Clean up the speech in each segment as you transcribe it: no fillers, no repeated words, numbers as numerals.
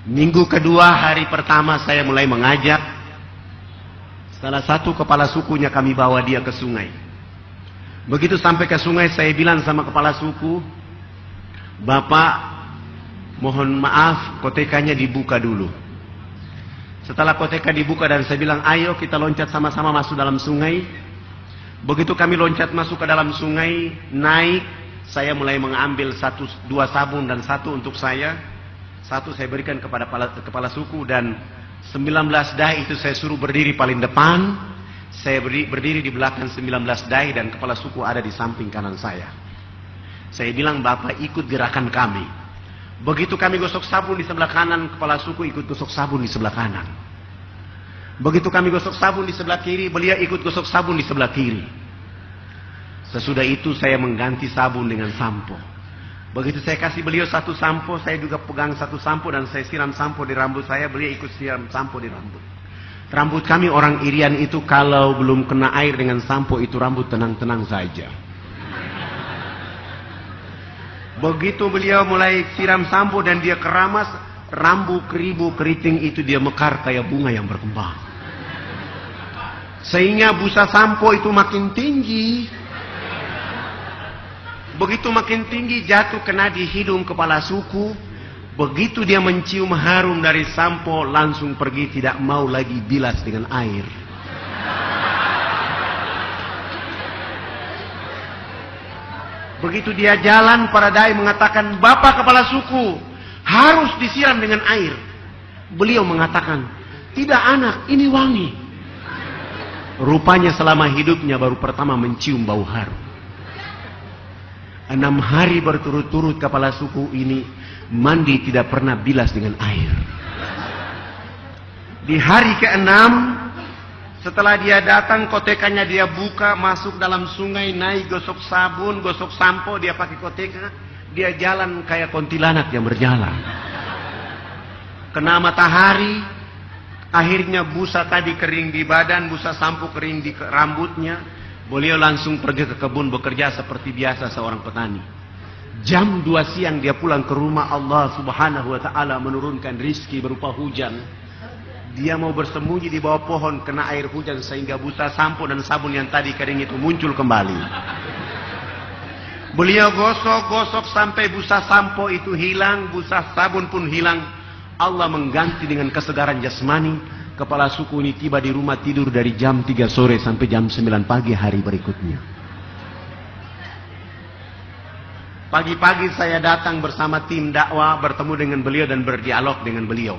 Minggu kedua, hari pertama saya mulai mengajak. Salah satu kepala sukunya kami bawa dia ke sungai. Begitu sampai ke sungai, saya bilang sama kepala suku, "Bapak, mohon maaf, kotekanya dibuka dulu." Setelah koteka dibuka dan saya bilang, "Ayo kita loncat sama-sama masuk dalam sungai." Begitu kami loncat masuk ke dalam sungai, naik, saya mulai mengambil dua sabun dan satu untuk saya. Satu saya berikan kepada kepala suku dan 19 dai itu saya suruh berdiri paling depan. Saya berdiri di belakang 19 dai dan kepala suku ada di samping kanan saya. Saya bilang, "Bapak ikut gerakan kami." Begitu kami gosok sabun di sebelah kanan, kepala suku ikut gosok sabun di sebelah kanan. Begitu kami gosok sabun di sebelah kiri, beliau ikut gosok sabun di sebelah kiri. Sesudah itu saya mengganti sabun dengan sampo. Begitu saya kasih beliau satu sampo, saya juga pegang satu sampo dan saya siram sampo di rambut saya, beliau ikut siram sampo di rambut. Rambut kami orang Irian itu kalau belum kena air dengan sampo itu rambut tenang-tenang saja. Begitu beliau mulai siram sampo dan dia keramas, rambut keribu keriting itu dia mekar kayak bunga yang berkembang. Sehingga busa sampo itu makin tinggi. Begitu makin tinggi jatuh kena di hidung kepala suku. Begitu dia mencium harum dari sampo langsung pergi, tidak mau lagi bilas dengan air. Begitu dia jalan, para dai mengatakan, "Bapak kepala suku harus disiram dengan air." Beliau mengatakan, "Tidak anak, ini wangi." Rupanya selama hidupnya baru pertama mencium bau harum. 6 hari berturut-turut kepala suku ini mandi tidak pernah bilas dengan air. Di hari ke-6 setelah dia datang, kotekanya dia buka, masuk dalam sungai, naik, gosok sabun, gosok sampo, dia pakai koteka, dia jalan kayak kuntilanak yang berjalan. Kena matahari, akhirnya busa tadi kering di badan, busa sampo kering di rambutnya. Beliau langsung pergi ke kebun bekerja seperti biasa seorang petani. Jam 2 siang dia pulang ke rumah, Allah subhanahu wa ta'ala menurunkan rizki berupa hujan. Dia mau bersembunyi di bawah pohon, kena air hujan sehingga busa sampo dan sabun yang tadi kering itu muncul kembali. Beliau gosok-gosok sampai busa sampo itu hilang, busa sabun pun hilang. Allah mengganti dengan kesegaran jasmani. Kepala suku ini tiba di rumah tidur dari jam 3 sore sampai jam 9 pagi hari berikutnya. Pagi-pagi saya datang bersama tim dakwah, bertemu dengan beliau dan berdialog dengan beliau.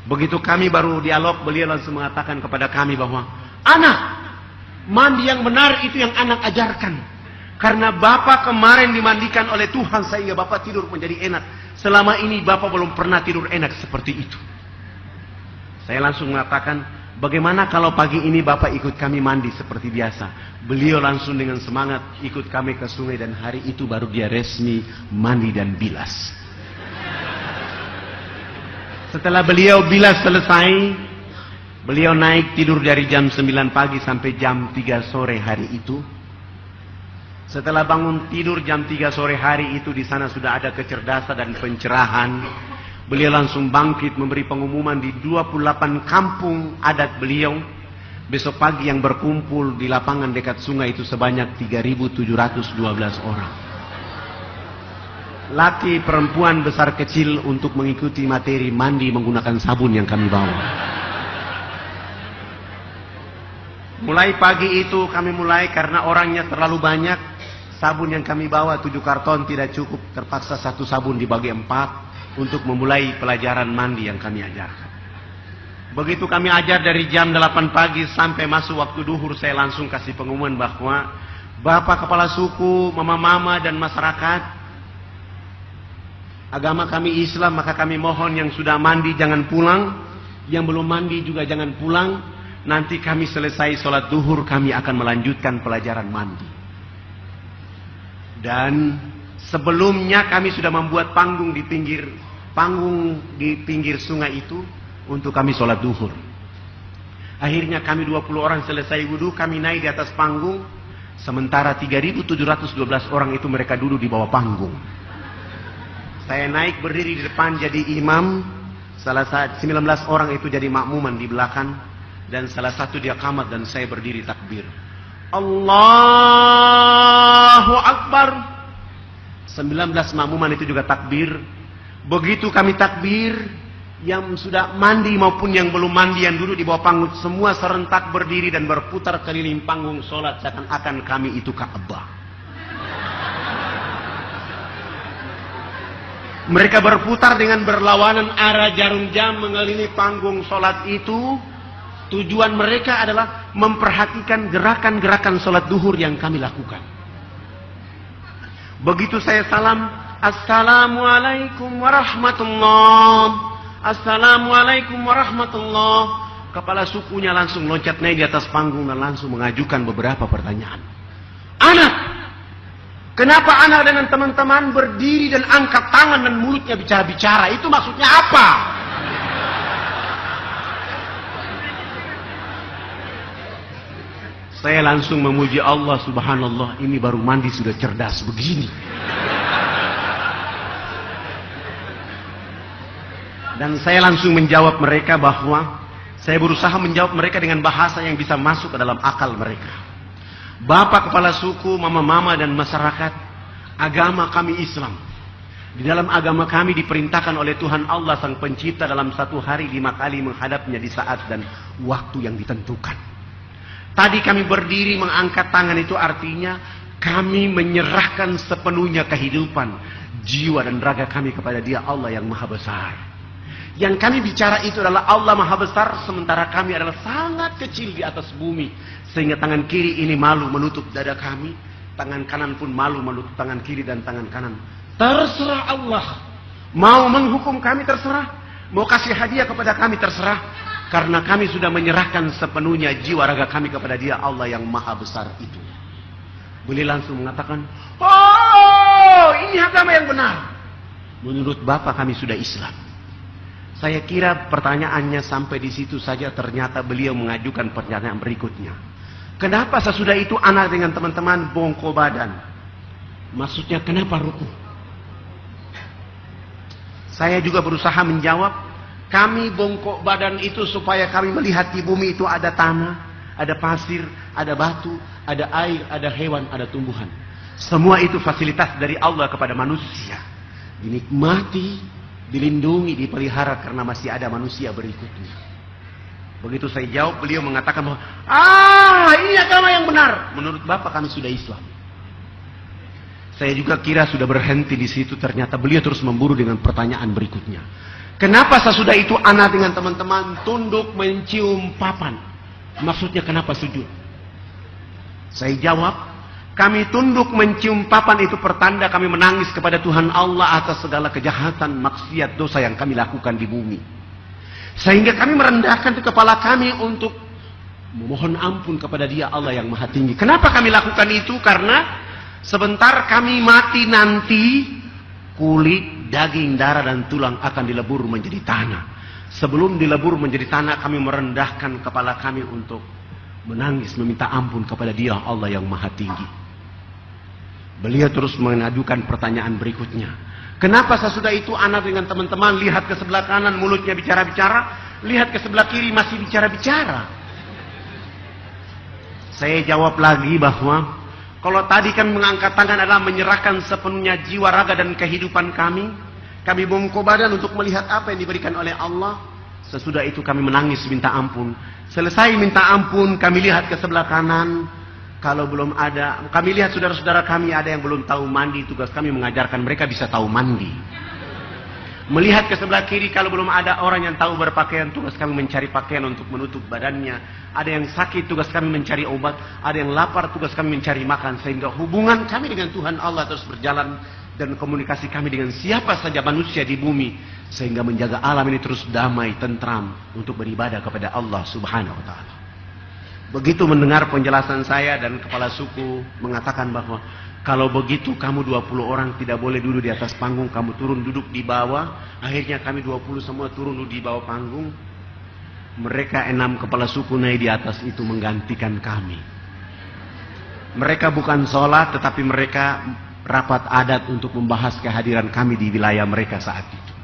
Begitu kami baru dialog, beliau langsung mengatakan kepada kami bahwa, "Anak, mandi yang benar itu yang anak ajarkan. Karena Bapak kemarin dimandikan oleh Tuhan sehingga Bapak tidur menjadi enak. Selama ini Bapak belum pernah tidur enak seperti itu." Saya langsung mengatakan, "Bagaimana kalau pagi ini Bapak ikut kami mandi seperti biasa?" Beliau langsung dengan semangat ikut kami ke sungai dan hari itu baru dia resmi mandi dan bilas. Setelah beliau bilas selesai, beliau naik tidur dari jam 9 pagi sampai jam 3 sore hari itu. Setelah bangun tidur jam 3 sore hari itu, di sana sudah ada kecerdasan dan pencerahan. Beliau langsung bangkit memberi pengumuman di 28 kampung adat beliau. Besok pagi yang berkumpul di lapangan dekat sungai itu sebanyak 3.712 orang. Laki, perempuan, besar kecil untuk mengikuti materi mandi menggunakan sabun yang kami bawa. Mulai pagi itu kami mulai karena orangnya terlalu banyak. Sabun yang kami bawa 7 karton tidak cukup. Terpaksa satu sabun dibagi 4. Untuk memulai pelajaran mandi yang kami ajarkan. Begitu kami ajar dari jam 8 pagi sampai masuk waktu duhur, saya langsung kasih pengumuman bahwa Bapak kepala suku, mama-mama dan masyarakat, agama kami Islam, maka kami mohon yang sudah mandi jangan pulang, yang belum mandi juga jangan pulang. Nanti kami selesai sholat duhur, kami akan melanjutkan pelajaran mandi. Dan sebelumnya kami sudah membuat panggung di pinggir sungai itu untuk kami sholat duhur. Akhirnya kami 20 orang selesai wudhu, kami naik di atas panggung. Sementara 3.712 orang itu mereka duduk di bawah panggung. Saya naik berdiri di depan jadi imam. 19 orang itu jadi makmuman di belakang, dan salah satu dia qamat dan saya berdiri takbir. Allahu Akbar. 19 makmuman itu juga takbir. Begitu kami takbir, yang sudah mandi maupun yang belum mandi, yang duduk di bawah panggung, semua serentak berdiri dan berputar keliling panggung sholat seakan-akan kami itu Ka'bah. Mereka berputar dengan berlawanan arah jarum jam mengelilingi panggung sholat itu. Tujuan mereka adalah memperhatikan gerakan-gerakan sholat duhur yang kami lakukan. Begitu saya salam, Assalamualaikum warahmatullah, Assalamualaikum warahmatullah, kepala sukunya langsung loncat naik di atas panggung dan langsung mengajukan beberapa pertanyaan. Anak, kenapa anak dengan teman-teman berdiri dan angkat tangan dan mulutnya bicara-bicara? Itu maksudnya apa? Saya langsung memuji Allah, subhanallah, ini baru mandi sudah cerdas begini. Dan saya langsung menjawab mereka bahwa saya berusaha menjawab mereka dengan bahasa yang bisa masuk ke dalam akal mereka. Bapak kepala suku, mama-mama dan masyarakat, agama kami Islam. Di dalam agama kami diperintahkan oleh Tuhan Allah Sang Pencipta dalam satu hari 5 kali menghadapnya di saat dan waktu yang ditentukan. Tadi kami berdiri mengangkat tangan, itu artinya kami menyerahkan sepenuhnya kehidupan, jiwa dan raga kami kepada Dia Allah yang Maha Besar. Yang kami bicara itu adalah Allah Maha Besar, sementara kami adalah sangat kecil di atas bumi. Sehingga tangan kiri ini malu menutup dada kami, tangan kanan pun malu menutup tangan kiri dan tangan kanan. Terserah Allah. Mau menghukum kami terserah, mau kasih hadiah kepada kami terserah. Karena kami sudah menyerahkan sepenuhnya jiwa raga kami kepada Dia Allah yang Maha Besar itu. Beliau langsung mengatakan, oh, ini agama yang benar. Menurut Bapak kami sudah Islam. Saya kira pertanyaannya sampai di situ saja, ternyata beliau mengajukan pertanyaan berikutnya. Kenapa sesudah itu anak dengan teman-teman bongkok badan? Maksudnya kenapa ruku? Saya juga berusaha menjawab, kami bongkok badan itu supaya kami melihat di bumi itu ada tanah, ada pasir, ada batu, ada air, ada hewan, ada tumbuhan. Semua itu fasilitas dari Allah kepada manusia. Dinikmati, dilindungi, dipelihara karena masih ada manusia berikutnya. Begitu saya jawab, beliau mengatakan bahwa, ini agama yang benar. Menurut Bapak kami sudah Islam. Saya juga kira sudah berhenti di situ, ternyata beliau terus memburu dengan pertanyaan berikutnya. Kenapa sesudah itu anak dengan teman-teman tunduk mencium papan? Maksudnya kenapa sujud? Saya jawab, kami tunduk mencium papan itu pertanda kami menangis kepada Tuhan Allah atas segala kejahatan, maksiat, dosa yang kami lakukan di bumi. Sehingga kami merendahkan kepala kami untuk memohon ampun kepada Dia Allah yang Maha Tinggi. Kenapa kami lakukan itu? Karena sebentar kami mati nanti, kulit, daging, darah dan tulang akan dilebur menjadi tanah. Sebelum dilebur menjadi tanah, kami merendahkan kepala kami untuk menangis, meminta ampun kepada Dia Allah yang Maha Tinggi. Beliau terus mengajukan pertanyaan berikutnya. Kenapa sesudah itu anak dengan teman-teman lihat ke sebelah kanan mulutnya bicara-bicara, lihat ke sebelah kiri masih bicara-bicara? Saya jawab lagi bahwa kalau tadi kan mengangkat tangan adalah menyerahkan sepenuhnya jiwa, raga dan kehidupan kami. Kami bongkok badan untuk melihat apa yang diberikan oleh Allah. Sesudah itu kami menangis minta ampun. Selesai minta ampun, kami lihat ke sebelah kanan. Kalau belum ada, kami lihat saudara-saudara kami ada yang belum tahu mandi. Tugas kami mengajarkan mereka bisa tahu mandi. Melihat ke sebelah kiri, kalau belum ada orang yang tahu berpakaian, tugas kami mencari pakaian untuk menutup badannya. Ada yang sakit, tugas kami mencari obat. Ada yang lapar, tugas kami mencari makan. Sehingga hubungan kami dengan Tuhan Allah terus berjalan. Dan komunikasi kami dengan siapa saja manusia di bumi. Sehingga menjaga alam ini terus damai, tentram. Untuk beribadah kepada Allah subhanahu wa ta'ala. Begitu mendengar penjelasan saya dan kepala suku mengatakan bahwa kalau begitu kamu 20 orang tidak boleh duduk di atas panggung, kamu turun duduk di bawah. Akhirnya kami 20 semua turun duduk di bawah panggung. Mereka 6 kepala suku naik di atas itu menggantikan kami. Mereka bukan sholat, tetapi mereka rapat adat untuk membahas kehadiran kami di wilayah mereka saat itu.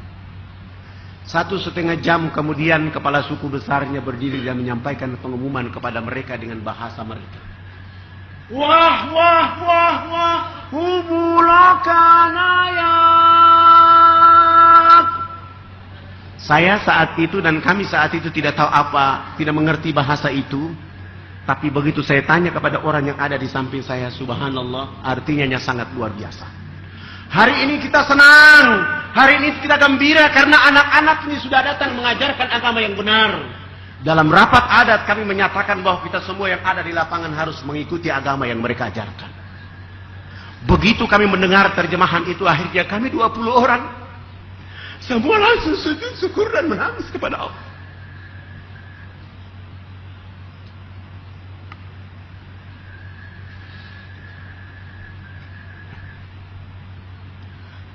1,5 jam kemudian kepala suku besarnya berdiri dan menyampaikan pengumuman kepada mereka dengan bahasa mereka. Wah, wah, wah, wah, hubulakanayat. Saya saat itu dan kami saat itu tidak tahu apa, tidak mengerti bahasa itu. Tapi begitu saya tanya kepada orang yang ada di samping saya, subhanallah, artinya sangat luar biasa. Hari ini kita senang, hari ini kita gembira karena anak-anak ini sudah datang mengajarkan agama yang benar. Dalam rapat adat kami menyatakan bahwa kita semua yang ada di lapangan harus mengikuti agama yang mereka ajarkan. Begitu kami mendengar terjemahan itu, akhirnya kami 20 orang semua langsung sujud syukur dan menangis kepada Allah.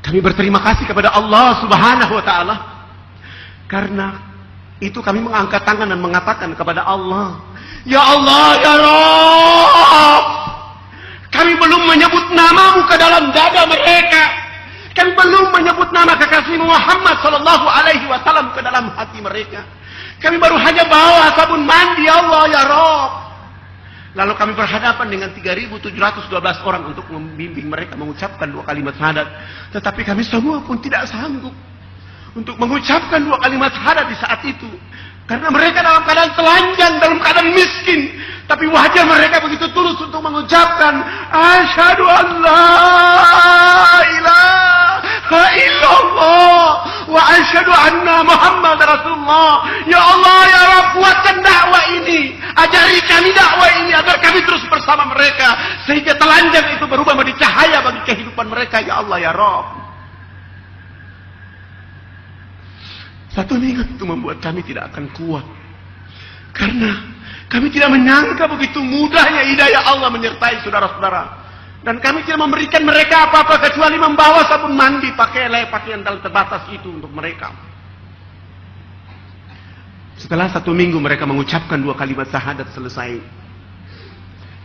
Kami berterima kasih kepada Allah Subhanahu wa taala karena itu kami mengangkat tangan dan mengatakan kepada Allah, "Ya Allah, ya Rabb, kami belum menyebut namamu ke dalam dada mereka. Kami belum menyebut nama kekasih Muhammad sallallahu alaihi wasallam ke dalam hati mereka. Kami baru hanya bawa sabun mandi, ya Allah, ya Rabb." Lalu kami berhadapan dengan 3.712 orang untuk membimbing mereka mengucapkan 2 kalimat syahadat. Tetapi kami semua pun tidak sanggup untuk mengucapkan 2 kalimat syahadat di saat itu. Karena mereka dalam keadaan telanjang, dalam keadaan miskin. Tapi wajah mereka begitu tulus untuk mengucapkan, "Asyhadu an la ilaha illallah wa asyhadu anna Muhammad Rasulullah." Ya Allah, ya Rabb, kuatkan dakwah ini. Ajari kami dakwah ini agar kami terus bersama mereka. Sehingga telanjang itu berubah menjadi cahaya bagi kehidupan mereka. Ya Allah, ya Rabb. 1 minggu itu membuat kami tidak akan kuat. Karena kami tidak menyangka begitu mudahnya hidayah Allah menyertai saudara-saudara. Dan kami tidak memberikan mereka apa-apa kecuali membawa sabun mandi, pakaian terbatas itu untuk mereka. Setelah 1 minggu mereka mengucapkan 2 kalimat syahadat selesai.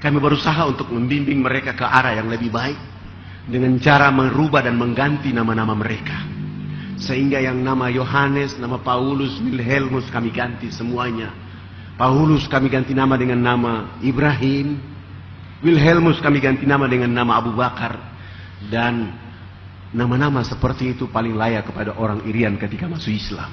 Kami berusaha untuk membimbing mereka ke arah yang lebih baik. Dengan cara merubah dan mengganti nama-nama mereka. Sehingga yang nama Yohanes, nama Paulus, Wilhelmus kami ganti semuanya. Paulus kami ganti nama dengan nama Ibrahim. Wilhelmus kami ganti nama dengan nama Abu Bakar. Dan nama-nama seperti itu paling layak kepada orang Irian ketika masuk Islam.